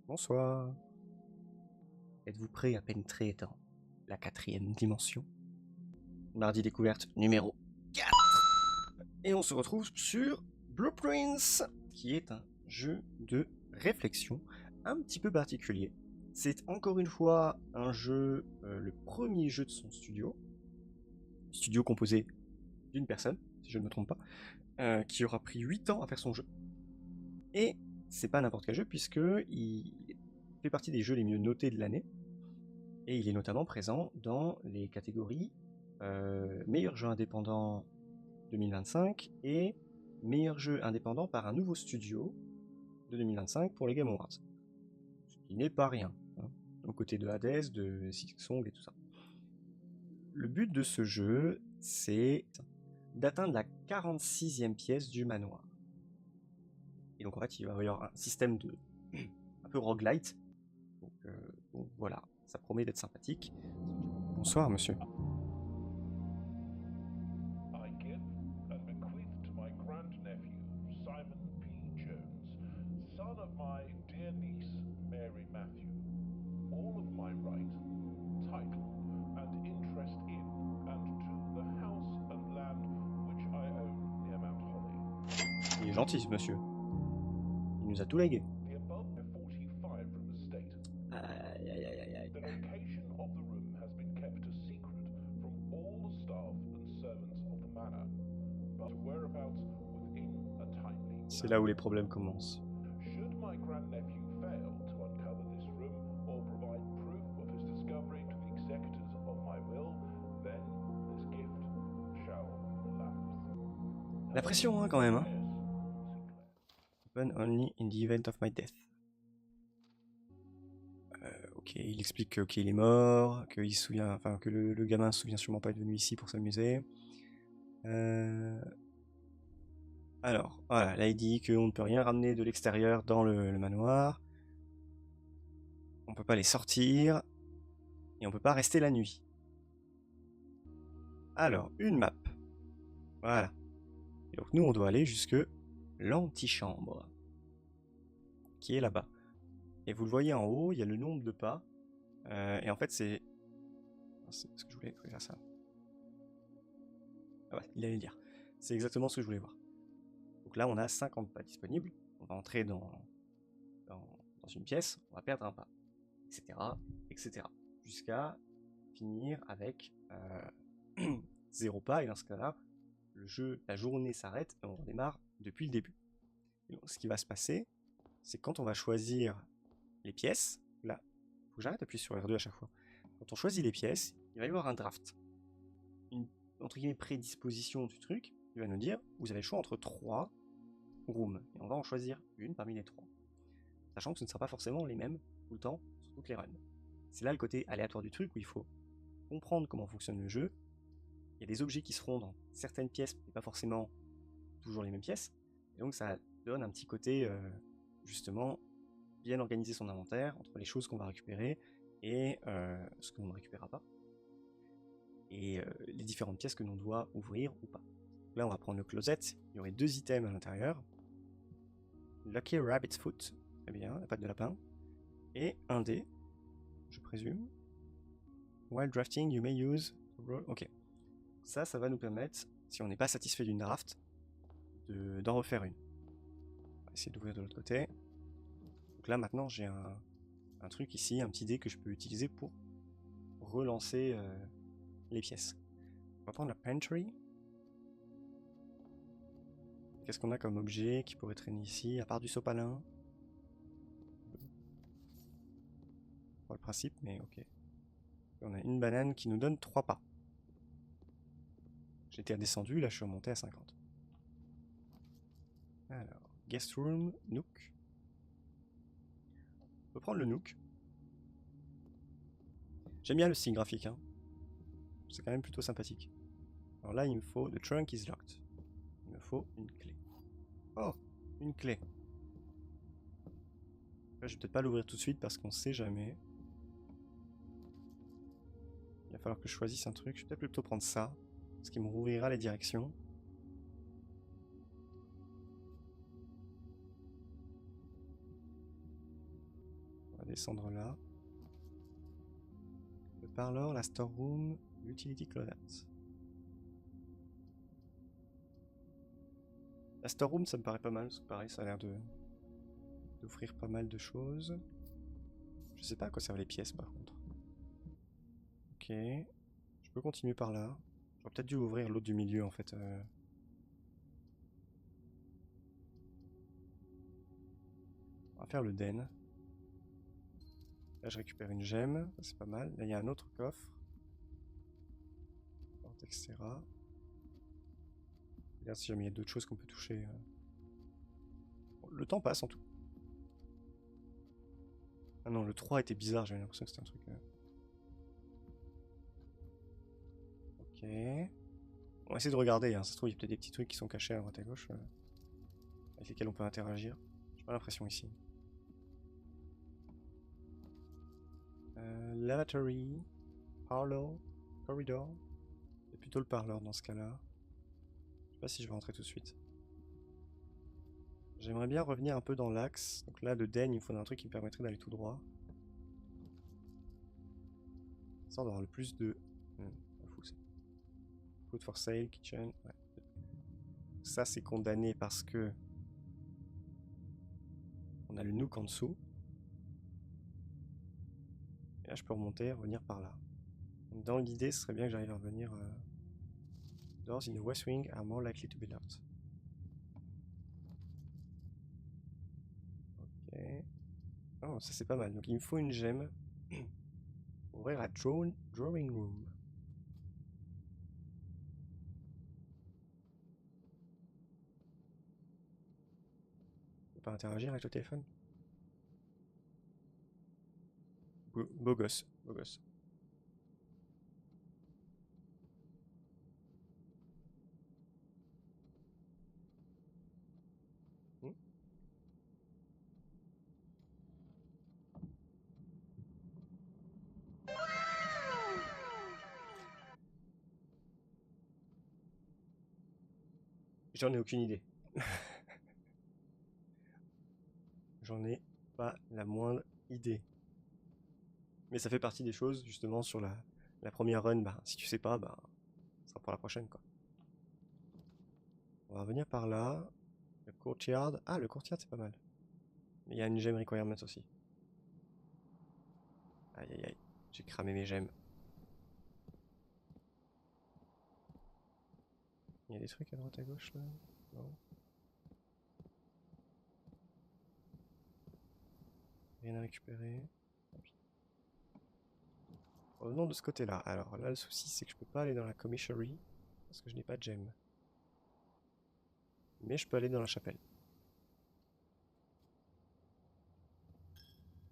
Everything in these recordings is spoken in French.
Bonsoir. Êtes-vous prêt à pénétrer dans la 4e dimension? Mardi découverte numéro 4. Et on se retrouve sur Blueprints, qui est un jeu de réflexion un petit peu particulier. C'est encore une fois un jeu, le premier jeu de son studio. Studio composé d'une personne, si je ne me trompe pas, qui aura pris 8 ans à faire son jeu. Et c'est pas n'importe quel jeu, puisqu'il fait partie des jeux les mieux notés de l'année. Et il est notamment présent dans les catégories meilleur jeu indépendant 2025 et meilleur jeu indépendant par un nouveau studio de 2025 pour les Game Awards. Ce qui n'est pas rien, hein, aux côtés de Hades, de Silksong et tout ça. Le but de ce jeu, c'est d'atteindre la 46e pièce du manoir. Et donc en fait, il va y avoir un système de un peu roguelite. Donc voilà, ça promet d'être sympathique. Bonsoir monsieur. I give and bequeath to my grandnephew, Simon P. Jones, son of my dear niece, Mary Matthew, all of my right, title, and interest in and to the house and land which I own near Mount Holly. Il est gentil ce monsieur. Il nous a tout légué. The above 45 room estate. Aïe, aïe, aïe, aïe. The location of the room has been kept a secret from all the staff and servants of the manor, but whereabouts within a timely C'est là où les problèmes commencent. Should my grandnephew fail to uncover this room or provide proof of his discovery to the executors of my will, then this gift shall lapse. La pression, hein, quand même, hein. Open only in the event of my death. Ok, il explique que il est mort, que il se souvient, enfin que le gamin se souvient sûrement pas être venu ici pour s'amuser. Alors, voilà, là il dit qu'on ne peut rien ramener de l'extérieur dans le manoir. On peut pas les sortir. Et on peut pas rester la nuit. Alors, une map. Voilà. Et donc nous on doit aller jusque l'antichambre. Qui est là-bas. Et vous le voyez en haut, il y a le nombre de pas. Et en fait c'est... C'est parce que je voulais faire ça. Ah ouais, il allait le dire. C'est exactement ce que je voulais voir. Donc là, on a 50 pas disponibles. On va entrer dans une pièce, on va perdre un pas, etc. etc. Jusqu'à finir avec 0 pas. Et dans ce cas-là, la journée s'arrête et on redémarre depuis le début. Et donc, ce qui va se passer, c'est quand on va choisir les pièces, là, faut que j'arrête d'appuyer sur R2 à chaque fois. Quand on choisit les pièces, il va y avoir un draft. Une, entre guillemets, prédisposition du truc, il va nous dire, vous avez le choix entre 3 rooms, et on va en choisir une parmi les 3. Sachant que ce ne sera pas forcément les mêmes tout le temps sur toutes les runs. C'est là le côté aléatoire du truc où il faut comprendre comment fonctionne le jeu. Il y a des objets qui seront dans certaines pièces, mais pas forcément toujours les mêmes pièces. Et donc ça donne un petit côté, justement, bien organiser son inventaire entre les choses qu'on va récupérer et ce qu'on ne récupérera pas. Et les différentes pièces que l'on doit ouvrir ou pas. Là, on va prendre le closet. Il y aurait 2 items à l'intérieur. Lucky Rabbit's Foot, très bien, la patte de lapin. Et un dé, je présume. While drafting, you may use... Ok. Ça va nous permettre, si on n'est pas satisfait d'une draft, d'en refaire une. On va essayer d'ouvrir de l'autre côté. Donc là, maintenant, j'ai un truc ici, un petit dé que je peux utiliser pour relancer les pièces. On va prendre la pantry. Qu'est-ce qu'on a comme objet qui pourrait traîner ici, à part du sopalin? Pas le principe, mais ok. On a une banane qui nous donne 3 pas. J'étais redescendu, là je suis remonté à 50. Alors, guest room, nook. On peut prendre le nook. J'aime bien le style graphique, hein. C'est quand même plutôt sympathique. Alors là, il me faut... The trunk is locked. Il me faut une clé. Oh, une clé. Là, je vais peut-être pas l'ouvrir tout de suite parce qu'on sait jamais. Il va falloir que je choisisse un truc. Je vais peut-être plutôt prendre ça. Ce qui me rouvrira les directions. va descendre là. Le parlor, la storeroom, l'utility closet. La storeroom, ça me paraît pas mal, parce que pareil, ça a l'air d'offrir pas mal de choses. Je sais pas à quoi servent les pièces par contre. Ok. Je peux continuer par là. J'aurais peut-être dû ouvrir l'autre du milieu en fait. On va faire le den. Là je récupère une gemme, c'est pas mal. Là il y a un autre coffre. Porte, etc. Regarde si jamais il y a d'autres choses qu'on peut toucher. Bon, le temps passe en tout. Ah non, le 3 était bizarre, j'avais l'impression que c'était un truc... Ok. On va essayer de regarder, hein. Ça se trouve il y a peut-être des petits trucs qui sont cachés à droite à gauche. Avec lesquels on peut interagir. J'ai pas l'impression ici. Lavatory, parlor, corridor. C'est plutôt le parlor dans ce cas-là. Je sais pas si je vais rentrer tout de suite. J'aimerais bien revenir un peu dans l'axe. Donc là, le den, il me faudrait un truc qui me permettrait d'aller tout droit. Histoire d'avoir le plus de... Food for sale, kitchen. Ouais. Ça, c'est condamné parce que... on a le nook en dessous. Et là, je peux remonter, revenir par là. Donc, dans l'idée, ce serait bien que j'arrive à revenir... Doors in the west wing are more likely to be locked. Ok. Oh, ça c'est pas mal. Donc il me faut une gemme. Ouvrir la drawing room. Je peux pas interagir avec le téléphone. Beau gosse, beau gosse. J'en ai aucune idée. J'en ai pas la moindre idée. Mais ça fait partie des choses, justement, sur la première run. Bah, si tu sais pas, bah, ça sera pour la prochaine, quoi. On va revenir par là. Le courtyard. Ah, le courtyard, c'est pas mal. Mais il y a une gemme requirement aussi. Aïe, aïe, aïe. J'ai cramé mes gemmes. Il y a des trucs à droite à gauche, là? Non. Rien à récupérer. Revenons de ce côté-là. Alors là, le souci, c'est que je peux pas aller dans la commissary parce que je n'ai pas de gemme. Mais je peux aller dans la chapelle.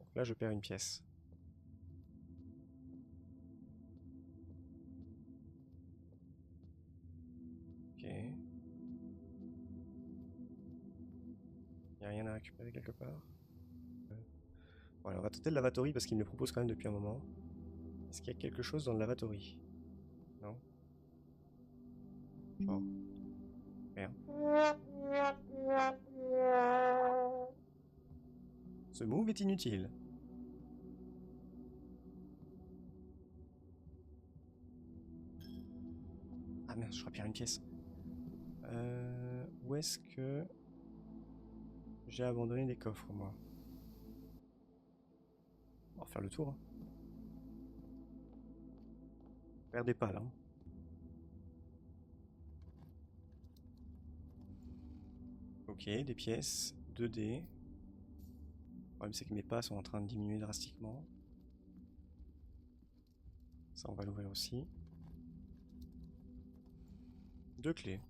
Donc là, je perds une pièce. Ok. Il n'y a rien à récupérer quelque part. Voilà, on va tenter le lavatory parce qu'il me le propose quand même depuis un moment. Est-ce qu'il y a quelque chose dans le lavatory? Non. Genre. Rien. Ce move est inutile. Ah merde, je repère une pièce. Où est-ce que j'ai abandonné des coffres, moi? On va faire le tour. Hein. Perdez pas là. Hein. Ok, des pièces, 2D. Le problème c'est que mes pas sont en train de diminuer drastiquement. Ça on va l'ouvrir aussi. 2 clés.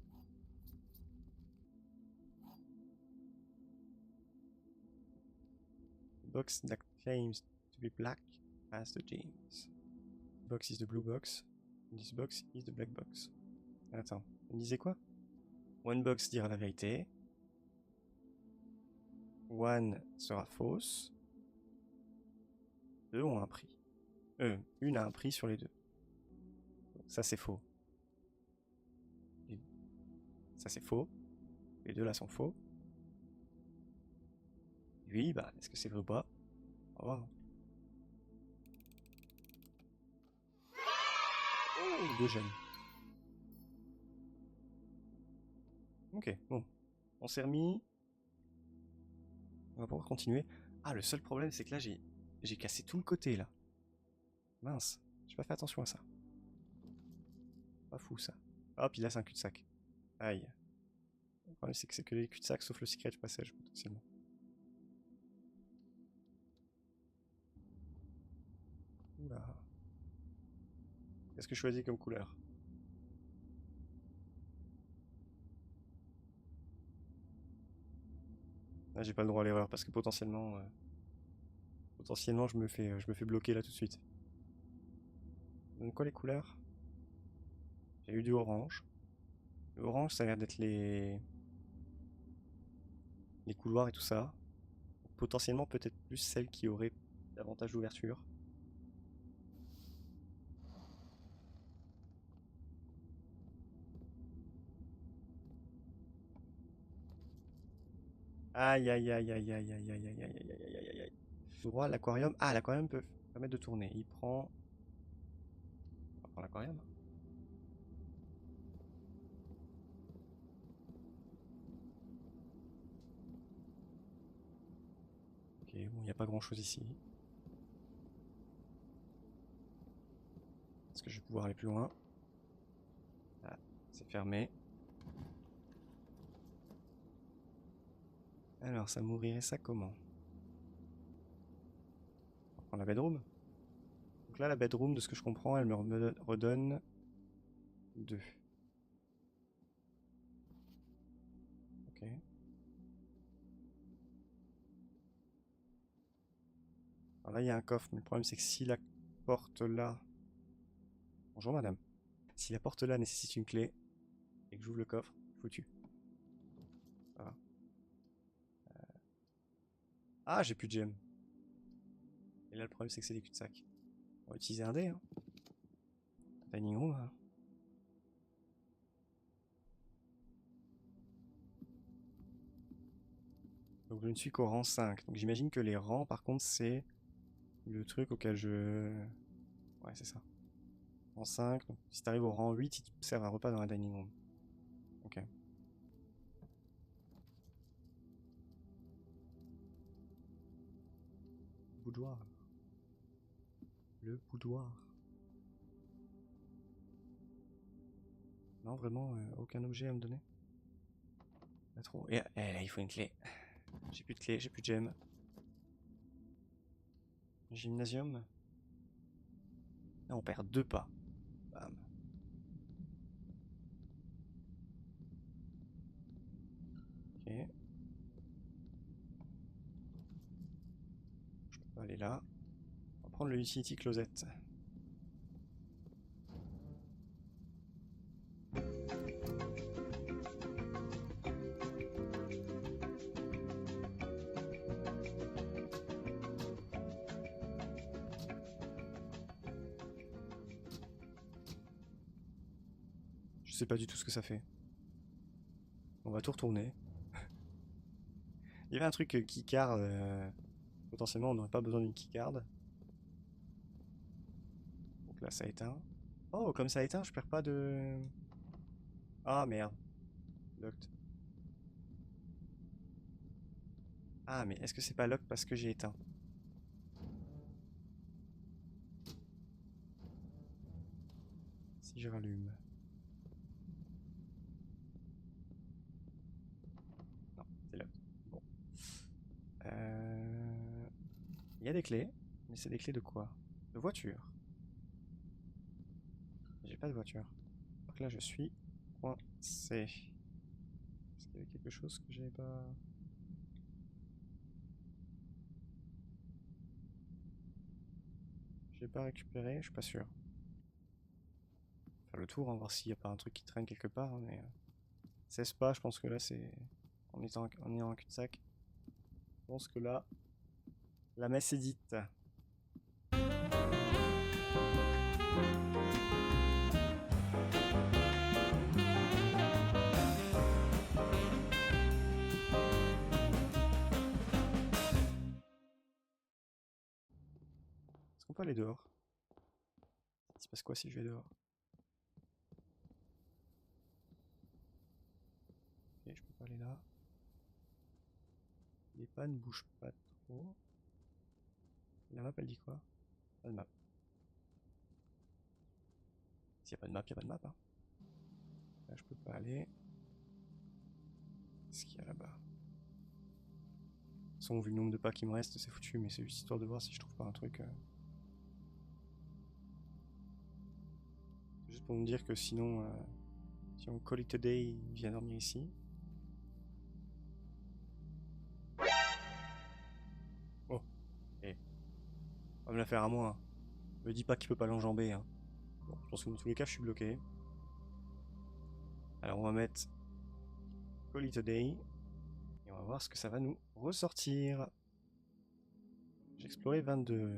Box that claims to be black as the jeans. Box is the blue box. This box is the black box. Attends, on disait quoi? One box dira la vérité. One sera fausse. 2 ont un prix. Une a un prix sur les 2. Ça c'est faux. Ça c'est faux. Les 2 là sont faux. Lui, bah, est-ce que c'est vrai ou pas? Au revoir. Oh, 2 gemmes. Ok, bon. On s'est remis. On va pouvoir continuer. Ah, le seul problème, c'est que là, j'ai cassé tout le côté, là. Mince, j'ai pas fait attention à ça. Pas fou, ça. Ah, puis là, c'est un cul-de-sac. Aïe. Le problème, c'est que c'est que les cul-de-sac, sauf le secret passage, potentiellement. Oula. Qu'est-ce que je choisis comme couleur? Ah, j'ai pas le droit à l'erreur parce que potentiellement, je me fais bloquer là tout de suite. Donc quoi les couleurs? J'ai eu du orange. Le orange, ça a l'air d'être les couloirs et tout ça. Donc, potentiellement, peut-être plus celle qui aurait davantage d'ouverture. Aïe aïe aïe aïe aïe aïe aïe aïe aïe aïe aïe aïe aïe. Droit, l'aquarium. Ah, l'aquarium peut permettre de tourner. Il prend. On va prendre l'aquarium. Ok, bon, il n'y a pas grand chose ici. Est-ce que je vais pouvoir aller plus loin? Ah, c'est fermé. Alors, ça m'ouvrirait ça comment? On va prendre la bedroom. Donc là, la bedroom, de ce que je comprends, elle me redonne 2. Ok. Alors là, il y a un coffre, mais le problème, c'est que si la porte là... Bonjour, madame. Si la porte là nécessite une clé, et que j'ouvre le coffre, foutu. Voilà. Ah, j'ai plus de gemmes. Et là, le problème, c'est que c'est des cul-de-sac. On va utiliser un dé, hein. Dining room, hein. Donc je ne suis qu'au rang 5. Donc j'imagine que les rangs, par contre, c'est le truc auquel je... Ouais, c'est ça. Rang 5. Donc si t'arrives au rang 8, il te sert un repas dans la dining room. Ok. Boudoir. Le boudoir. Non, vraiment, aucun objet à me donner. Pas trop. Et là, il faut une clé. J'ai plus de clé, j'ai plus de gemmes. Gymnasium. Là, on perd 2 pas. Bam. Ok. Je peux pas aller là. On va prendre le utility closet. Je sais pas du tout ce que ça fait. On va tout retourner. Il y avait un truc keycard. Potentiellement, on n'aurait pas besoin d'une keycard. Donc là, ça a éteint. Oh, comme ça a éteint, je perds pas de... Ah, merde. Locked. Ah, mais est-ce que c'est pas locked parce que j'ai éteint? Si je rallume. Non, c'est locked. Bon. Il y a des clés, mais c'est des clés de quoi? De voiture. J'ai pas de voiture. Donc là, je suis coincé. Est-ce qu'il y avait quelque chose que j'avais pas... J'ai pas récupéré, je suis pas sûr. Faire le tour, hein, voir s'il n'y a pas un truc qui traîne quelque part, hein, mais... 16 pas, je pense que là, c'est... En étant en cul-de-sac. Je pense que là, la messe est dite. Est-ce qu'on peut aller dehors? Il se passe quoi si je vais dehors? Ok, je peux pas aller là. Les pas ne bougent pas trop. La map elle dit quoi? Pas de map. S'il n'y a pas de map, il n'y a pas de map. Hein. Là je peux pas aller. Qu'est-ce qu'il y a là-bas? De toute façon, vu le nombre de pas qui me reste, c'est foutu, mais c'est juste histoire de voir si je trouve pas un truc. Juste pour me dire que sinon, si on call it a day, il vient dormir ici. Oh, et on va me la faire à moi. Hein. Me dis pas qu'il peut pas l'enjamber. Hein. Bon, je pense que dans tous les cas, je suis bloqué. Alors on va mettre call it a day. Et on va voir ce que ça va nous ressortir. J'ai exploré 22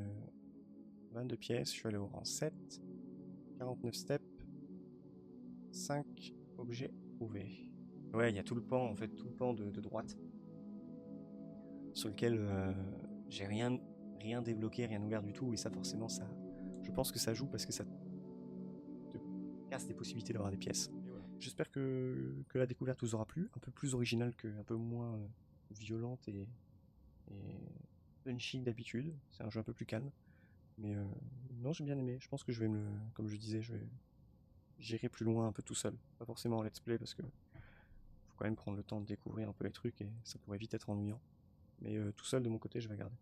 pièces, je suis allé au rang 7. 49 steps. 5 objets trouvés. Ouais, il y a tout le pan, en fait, tout le pan de droite. Sur lequel j'ai rien débloqué, rien ouvert du tout. Et ça, forcément, ça, je pense que ça joue parce que ça te casse des possibilités d'avoir des pièces. Voilà. J'espère que la découverte vous aura plu. Un peu plus originale un peu moins violente et punchy que d'habitude. C'est un jeu un peu plus calme. Mais non, j'ai bien aimé. Je pense que je vais comme je disais, j'irai plus loin un peu tout seul. Pas forcément en let's play parce que faut quand même prendre le temps de découvrir un peu les trucs et ça pourrait vite être ennuyant. Mais tout seul de mon côté, je vais regarder.